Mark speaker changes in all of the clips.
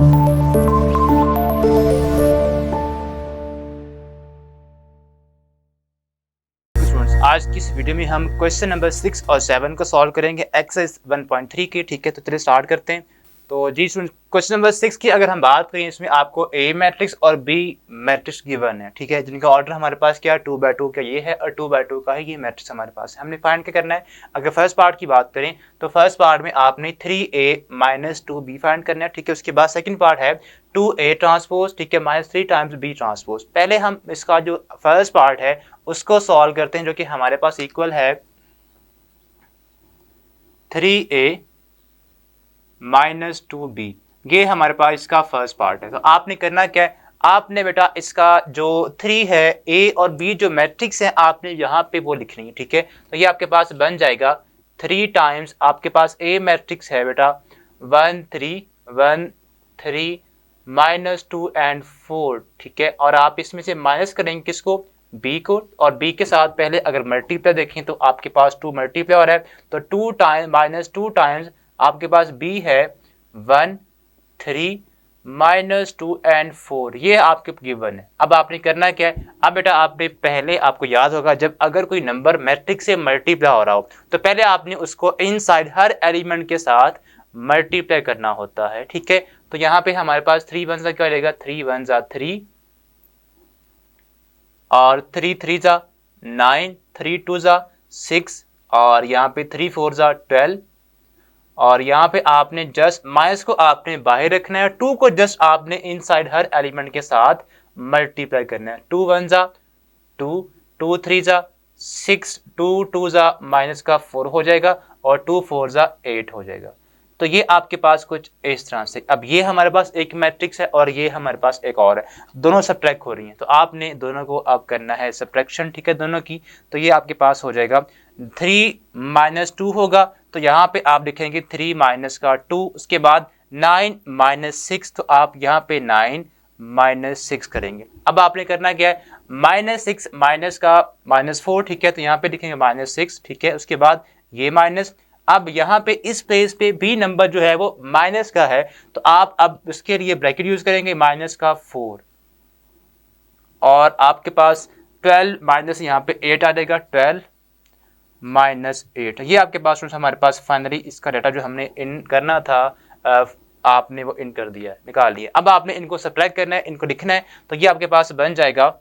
Speaker 1: आज की इस वीडियो में हम क्वेश्चन नंबर 6 और 7 को सॉल्व करेंगे एक्सरसाइज 1.3 के। ठीक है, तो चलिए स्टार्ट करते हैं। तो जी स्टूडेंट, क्वेश्चन नंबर 6 की अगर हम बात करें, इसमें आपको ए मैट्रिक्स और बी मैट्रिक्स गिवन है। ठीक है, जिनका ऑर्डर हमारे पास क्या है, 2/2 का ये है और 2/2 का है ये मैट्रिक्स हमारे पास है। हमने फाइंड क्या करना है। अगर फर्स्ट पार्ट की बात करें तो फर्स्ट पार्ट में आपने 3a - 2b फाइंड करना है। ठीक है, उसके बाद सेकंड पार्ट है 2a ट्रांसपोज, ठीक है, -3 टाइम्स b ट्रांसपोज। पहले हम इसका जो फर्स्ट पार्ट है उसको सॉल्व करते हैं, जो कि हमारे पास इक्वल है 3a - 2b। ये हमारे पास इसका फर्स्ट पार्ट है। तो आपने करना क्या है, आपने बेटा इसका जो 3 है, ए और बी जो मैट्रिक्स है, आपने यहाँ पे वो लिखनी है। ठीक है, तो ये आपके पास बन जाएगा 3 टाइम्स आपके पास ए मैट्रिक्स है बेटा 1 3 1 3 -2 एंड 4। ठीक है, और आप इसमें से माइनस करेंगे किसको, बी को, और बी के साथ पहले अगर मल्टीप्लाई देखें तो आपके पास 2 मल्टीप्लाई और है, तो 2 टाइम्स -2 टाइम्स आपके पास बी है 1 3 -2 एंड 4। ये आपके गिवन है। अब आपने करना क्या है, अब बेटा आपने पहले, आपको याद होगा जब अगर कोई नंबर मैट्रिक्स से मल्टीप्लाई हो रहा हो तो पहले आपने उसको इनसाइड हर एलिमेंट के साथ मल्टीप्लाई करना होता है। ठीक है, तो यहाँ पे हमारे पास 3 1 क्या रहेगा, 3 1 3 और 3 3 9, 3 2 6 और यहाँ पे 3 4 12, और यहाँ पे आपने जस्ट माइनस को आपने बाहर रखना है, 2 को जस्ट आपने इनसाइड हर एलिमेंट के साथ मल्टीप्लाई करना है। 2 1 2 2 3 6, 2 2 माइनस का 4 हो जाएगा और 2 4 8 हो जाएगा। तो ये आपके पास कुछ इस तरह से। अब ये हमारे पास एक मैट्रिक्स है और ये हमारे पास एक और है, दोनों सब्ट्रैक्ट हो रही हैं, तो आपने दोनों को अब करना है सब्ट्रैक्शन। ठीक है, दोनों की। तो ये आपके पास हो जाएगा 3 - 2 होगा, तो यहाँ पे आप लिखेंगे 3 माइनस का 2, उसके बाद 9 - 6, तो आप यहाँ पे 9 - 6 करेंगे। अब आपने करना क्या है, -6 माइनस का -4, ठीक है, तो यहाँ पे लिखेंगे -6। ठीक है, उसके बाद ये माइनस, अब यहाँ पे इस प्लेस पे भी नंबर जो है वो माइनस का है, तो आप अब उसके लिए ब्रैकेट यूज करेंगे -4, और आपके पास 12 माइनस यहाँ पे 8 आ जाएगा, 12 -8। ये आपके पास हमारे पास फाइनली इसका डाटा जो हमने इन करना था, आपने वो इन कर दिया, निकाल लिया। अब आपने इनको सब्ट्रैक्ट करना है, इनको लिखना है, तो ये आपके पास बन जाएगा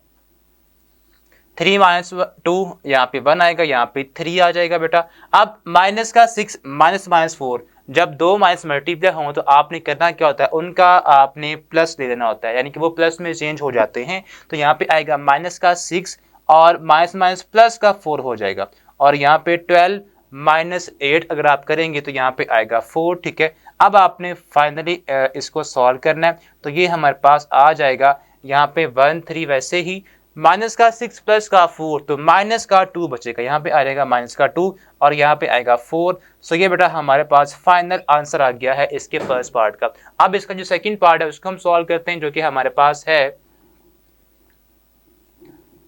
Speaker 1: 3 - 2, यहाँ पे 1 आएगा, यहाँ पे 3 आ जाएगा बेटा। अब माइनस का 6 -4, जब दो माइनस मल्टीप्लाई हों तो आपने करना क्या होता है, उनका आपने प्लस ले लेना होता है, यानी कि वो प्लस में चेंज हो जाते हैं। तो यहाँ पे आएगा माइनस का 6 और माइनस प्लस का 4 हो जाएगा, और यहाँ पे 12 -8 अगर आप करेंगे तो यहाँ पे आएगा 4। ठीक है, अब आपने फाइनली इसको सॉल्व करना है, तो ये हमारे पास आ जाएगा यहाँ पे 1 3, वैसे ही माइनस का 6 प्लस का 4, तो माइनस का 2 बचेगा, यहाँ पे आ जाएगा माइनस का 2 और यहाँ पे आएगा 4। सो ये बेटा हमारे पास फाइनल आंसर आ गया है इसके फर्स्ट पार्ट का। अब इसका जो सेकंड पार्ट है उसको हम सॉल्व करते हैं, जो कि हमारे पास है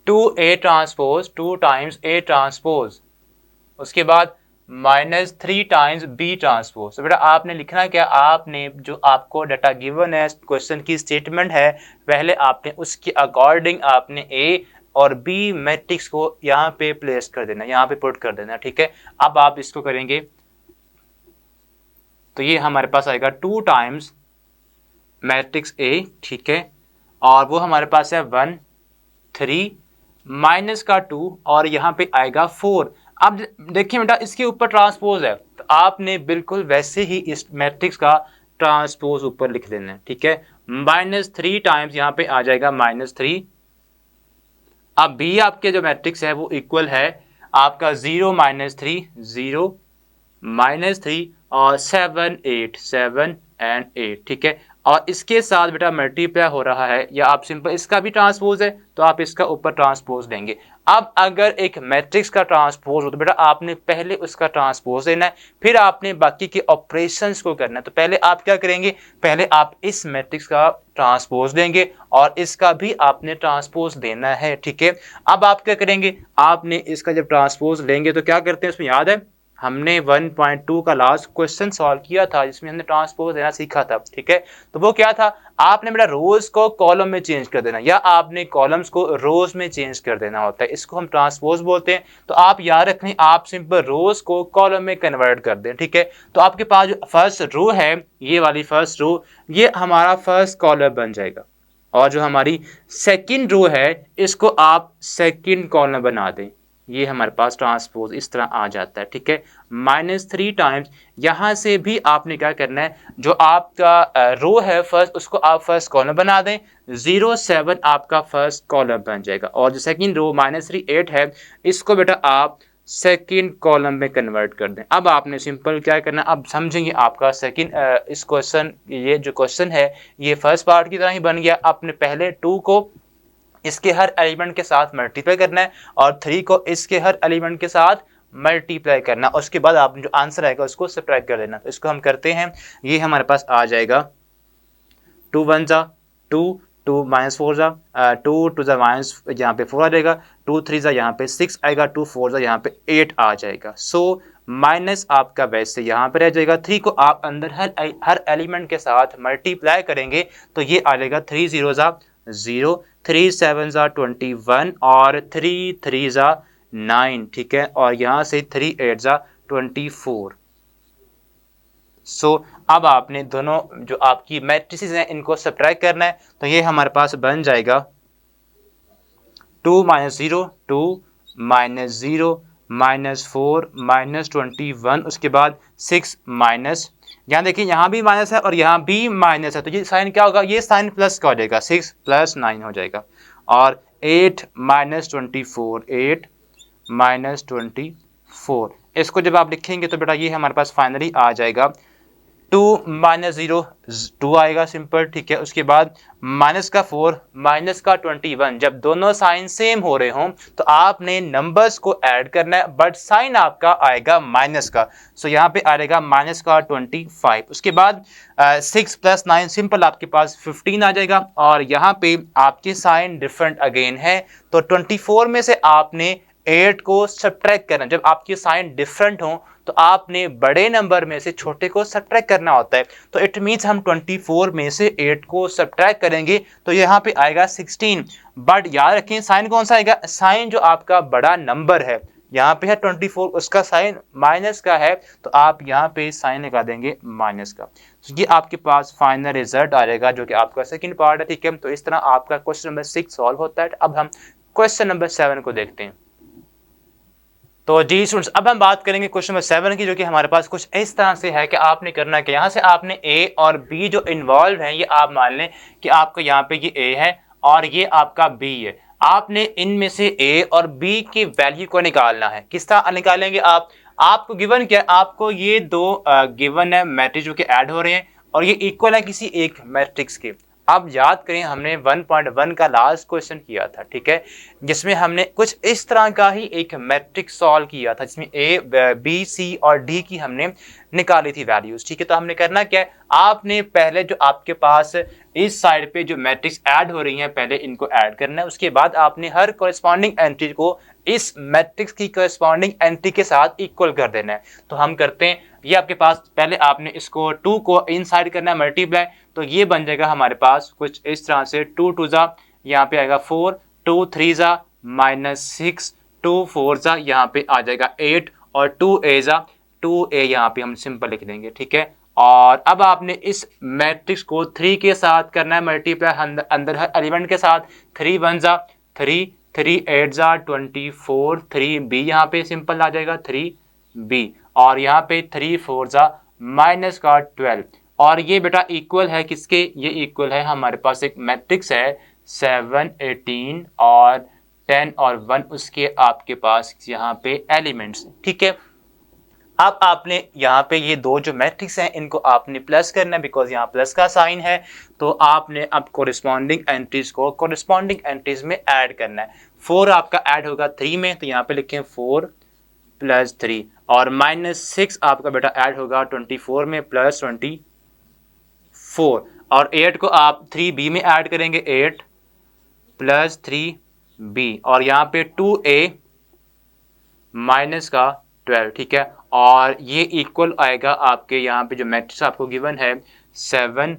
Speaker 1: 2a transpose 2 times a transpose, उसके बाद -3 टाइम्स b ट्रांसपोज। तो बेटा आपने लिखना क्या, आपने जो आपको डाटा गिवन है, क्वेश्चन की स्टेटमेंट है, पहले आपने उसके अकॉर्डिंग आपने a और b मैट्रिक्स को यहाँ पे प्लेस कर देना, यहाँ पे पुट कर देना। ठीक है, अब आप इसको करेंगे तो ये हमारे पास आएगा 2 टाइम्स मैट्रिक्स a, ठीक है, और वो हमारे पास है 1 3 माइनस का 2 और यहाँ पे आएगा 4। अब देखिए बेटा इसके ऊपर ट्रांसपोज है, तो आपने बिल्कुल वैसे ही इस मैट्रिक्स का ट्रांसपोज ऊपर लिख देना है। ठीक है, -3 टाइम्स यहाँ पे आ जाएगा -3। अब बी आपके जो मैट्रिक्स है वो इक्वल है आपका 0 -3 0 -3 और 7 8 7 एंड 8। ठीक है, और इसके साथ बेटा मल्टीप्लाई हो रहा है, या आप सिंपल इसका भी ट्रांसपोज है तो आप इसका ऊपर ट्रांसपोज लेंगे। अब अगर एक मैट्रिक्स का ट्रांसपोज हो तो बेटा आपने पहले उसका ट्रांसपोज लेना है, फिर आपने बाकी के ऑपरेशंस को करना है। तो पहले आप क्या करेंगे, पहले आप इस मैट्रिक्स का ट्रांसपोज लेंगे और इसका भी आपने ट्रांसपोज देना है। ठीक है, अब आप क्या करेंगे, आपने इसका जब ट्रांसपोज लेंगे तो क्या करते हैं, उसमें याद है हमने 1.2 का लास्ट क्वेश्चन सॉल्व किया था जिसमें हमने ट्रांसपोज देना सीखा था, ठीक है। तो वो क्या था, आपने बेटा रोज को कॉलम में चेंज कर देना या आपने कॉलम्स को रोज में चेंज कर देना होता है, इसको हम ट्रांसपोज बोलते हैं। तो आप याद रखें, आप सिंपल रोज को कॉलम में कन्वर्ट कर दें, ठीक है। तो आपके पास जो फर्स्ट रो है, ये वाली फर्स्ट रो, ये हमारा फर्स्ट कॉलम बन जाएगा, और जो हमारी सेकंड रो है इसको आप सेकंड कॉलम बना दें। ये हमारे पास ट्रांसपोज इस तरह आ जाता है, ठीक है। -3 टाइम्स, यहाँ से भी आपने क्या करना है, जो आपका रो है फर्स्ट, उसको आप फर्स्ट कॉलम बना दें। 0 7 आपका फर्स्ट कॉलम बन जाएगा, और जो सेकंड रो -3 8 है, इसको बेटा आप सेकंड कॉलम में कन्वर्ट कर दें। अब आपने सिंपल क्या करना है, अब समझेंगे आपका सेकंड इस क्वेश्चन, ये जो क्वेश्चन है ये फर्स्ट पार्ट की तरह ही बन गया। आपने पहले 2 को इसके हर एलिमेंट के साथ मल्टीप्लाई करना है और 3 को इसके हर एलिमेंट के साथ मल्टीप्लाई करना, उसके बाद आपने जो आंसर आएगा उसको सब्ट्रैक्ट कर देना। तो इसको हम करते हैं, ये हमारे पास आ जाएगा 2 1 जा 2 2 -4 जा 2 2 जा माइनस, यहाँ पे 4 आ जाएगा, 2 3 जा यहाँ पे 6 आएगा, 2 4 जा यहाँ पे 8 आ जाएगा। सो माइनस आपका वैसे यहाँ पे रह जाएगा, 3 को आप अंदर हर एलिमेंट के साथ मल्टीप्लाई करेंगे तो ये आ जाएगा 3 0 जा 0, 3 7 जा 21 और 3 3 जा 9, ठीक है। और यहाँ से 3 8 जा 24। सो अब आपने दोनों जो आपकी मैट्रिसेस हैं इनको सब्ट्रैक्ट करना है, तो ये हमारे पास बन जाएगा 2 -0 2 -0 -4 -21, उसके बाद 6 माइनस, यहाँ देखिए यहाँ भी माइनस है और यहाँ भी माइनस है, तो ये साइन क्या होगा, ये साइन प्लस का हो जाएगा, 6 + 9 हो जाएगा। और 8 -24 8 -24, इसको जब आप लिखेंगे तो बेटा ये हमारे पास फाइनली आ जाएगा 2 -0 2 आएगा सिंपल, ठीक है। उसके बाद माइनस का 4 माइनस का 21, जब दोनों साइन सेम हो रहे हों तो आपने नंबर्स को ऐड करना है, बट साइन आपका आएगा माइनस का। सो यहाँ पे आएगा माइनस का 25। उसके बाद 6 + 9 सिंपल आपके पास 15 आ जाएगा, और यहाँ पे आपके साइन डिफरेंट अगेन है, तो 24 में से आपने 8 को सब्ट्रैक्ट करना। जब आपके साइन डिफरेंट हो तो आपने बड़े नंबर में से छोटे को सब्ट्रैक्ट करना होता है, तो इट मीन्स हम 24 में से 8 को सब्ट्रैक्ट करेंगे तो यहाँ पे आएगा 16। बट याद रखें साइन कौन सा आएगा, साइन जो आपका बड़ा नंबर है, यहाँ पे है 24, उसका साइन माइनस का है, तो आप यहाँ पे साइन लगा देंगे माइनस का। तो ये आपके पास फाइनल रिजल्ट आ जाएगा जो कि आपका सेकंड पार्ट है, ठीक है। तो इस तरह आपका क्वेश्चन नंबर 6 सॉल्व होता है। अब हम क्वेश्चन नंबर 7 को देखते हैं। तो जी स्टूडेंट्स, अब हम बात करेंगे क्वेश्चन नंबर 7 की, जो कि हमारे पास कुछ इस तरह से है कि आपने करना है कि यहाँ से आपने ए और बी जो इन्वॉल्व है, ये आप मान लें कि आपका यहाँ पे ये ए है और ये आपका बी है। आपने इनमें से ए और बी की वैल्यू को निकालना है। किस तरह निकालेंगे आप, आपको गिवन क्या है, आपको ये दो गिवन है मैट्रिक्स जो कि ऐड हो रहे हैं और ये इक्वल है किसी एक मैट्रिक्स के। अब याद करें हमने 1.1 का लास्ट क्वेश्चन किया था, ठीक है, जिसमें हमने कुछ इस तरह का ही एक मैट्रिक्स सॉल्व किया था जिसमें ए बी सी और डी की हमने निकाली थी वैल्यूज, ठीक है। तो हमने करना क्या है, आपने पहले जो आपके पास इस साइड पे जो मैट्रिक्स ऐड हो रही हैं पहले इनको ऐड करना है, उसके बाद आपने हर कॉरेस्पॉन्डिंग एंट्री को इस मैट्रिक्स की कॉरेस्पॉन्डिंग एंट्री के साथ इक्वल कर देना है। तो हम करते हैं, ये आपके पास पहले आपने इसको 2 को इनसाइड करना है मल्टीप्लाई, तो ये बन जाएगा हमारे पास कुछ इस तरह से 2 2 जा यहाँ पे आएगा 4, 2 3 जा -6, 2 4 जा यहाँ पे आ जाएगा 8 और 2 a जा 2 a यहाँ पे हम सिंपल लिख देंगे, ठीक है। और अब आपने इस मैट्रिक्स को 3 के साथ करना है मल्टीप्लाई, अंदर हर एलिमेंट के साथ 3 1 जा 3 3 8 जा 24, 3 b यहाँ पे सिंपल आ जाएगा 3 b, और यहाँ पे 3 4 जा माइनस का 12, और ये बेटा इक्वल है किसके, ये इक्वल है हमारे पास एक मैट्रिक्स है 7 18 और 10 और 1 उसके आपके पास यहाँ पे एलिमेंट्स, ठीक है। अब आपने यहाँ पे ये दो जो मैट्रिक्स हैं इनको आपने प्लस करना है, बिकॉज यहाँ प्लस का साइन है, तो आपने अब कोरिस्पॉन्डिंग एंट्रीज को कोरिस्पॉन्डिंग एंट्रीज में ऐड करना है। 4 आपका ऐड होगा 3 में, तो यहाँ पे लिखें 4 + 3, और -6 आपका बेटा ऐड होगा 24 में +24, और 8 को आप 3b में ऐड करेंगे 8 + 3b, और यहाँ पे 2a - का 12, ठीक है। और ये इक्वल आएगा आपके यहाँ पे जो मैट्रिक्स आपको गिवन है 7,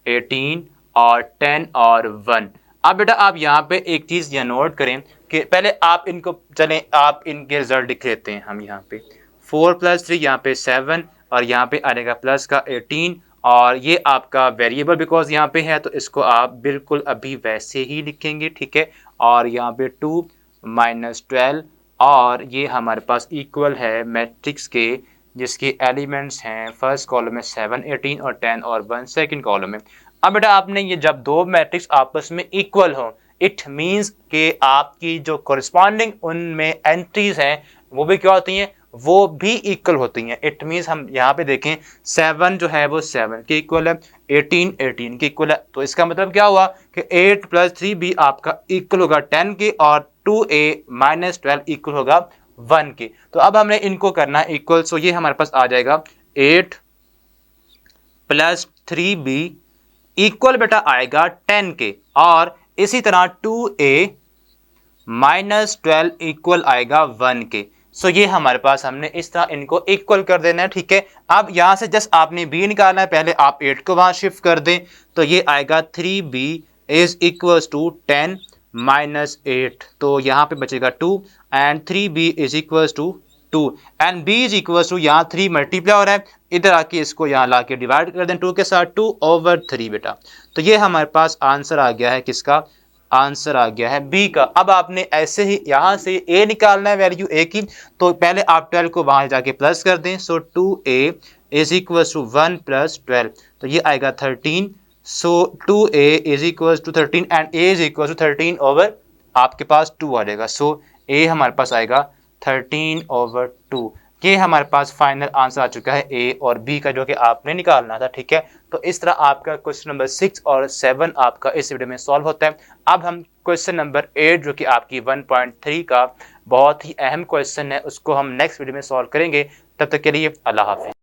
Speaker 1: 18 और 10 और 1। अब बेटा आप यहाँ पे एक चीज़ यह नोट करें कि पहले आप इनको चलें आप इनके रिजल्ट लिख लेते हैं। हम यहाँ पे 4 + 3 यहाँ पे 7 और यहाँ पे आएगा प्लस का 18 और ये आपका वेरिएबल बिकॉज यहाँ पे है तो इसको आप बिल्कुल अभी वैसे ही लिखेंगे, ठीक है। और यहाँ पे 2 - 12 और ये हमारे पास इक्वल है मैट्रिक्स के जिसके एलिमेंट्स हैं फर्स्ट कॉलम में 7, 18 और 10 और 1 सेकंड कॉलम में। अब बेटा आपने ये जब दो मैट्रिक्स आपस में इक्वल हो इट मीन्स कि आपकी जो कोरिस्पॉन्डिंग उनमें एंट्रीज हैं वो भी क्या होती हैं, वो भी इक्वल होती हैं। इट मीन्स हम यहाँ पे देखें 7 जो है वो 7 के इक्वल है, 18 18 के इक्वल है। तो इसका मतलब क्या हुआ कि 8 + 3 भी आपका इक्वल होगा 10 के और 2a - 12 इक्वल होगा 1 के। तो अब हमने इनको करना है इक्वल। सो ये हमारे पास आ जाएगा 8 + 3b इक्वल बेटा आएगा 10 के और इसी तरह 2a - 12 इक्वल आएगा 1 के। सो ये हमारे पास हमने इस तरह इनको इक्वल कर देना है, ठीक है। अब यहां से जस्ट आपने b निकालना है, पहले आप 8 को वहां शिफ्ट कर दें तो ये आएगा 3b = 10 - 8 तो यहाँ पे बचेगा 2 एंड 3b = 2 एंड b = यहाँ 3 मल्टीप्लाई हो रहा है, इधर आके इसको यहाँ ला के डिवाइड कर दें 2 के साथ 2/3 बेटा। तो ये हमारे पास आंसर आ गया है, किसका आंसर आ गया है b का। अब आपने ऐसे ही यहाँ से a निकालना है वैल्यू a की, तो पहले आप 12 को वहां जाके प्लस कर दें। सो 2a = 1 + 12 तो ये आएगा 13। सो 2a = 13 एंड a = 13 ओवर आपके पास 2 आ जाएगा। सो a हमारे पास आएगा 13/2। ये हमारे पास फाइनल आंसर आ चुका है a और b का जो कि आपने निकालना था, ठीक है। तो इस तरह आपका क्वेश्चन नंबर 6 और 7 आपका इस वीडियो में सॉल्व होता है। अब हम क्वेश्चन नंबर 8 जो कि आपकी 1.3 का बहुत ही अहम क्वेश्चन है उसको हम नेक्स्ट वीडियो में सॉल्व करेंगे। तब तक के लिए अल्लाह हाफिज़।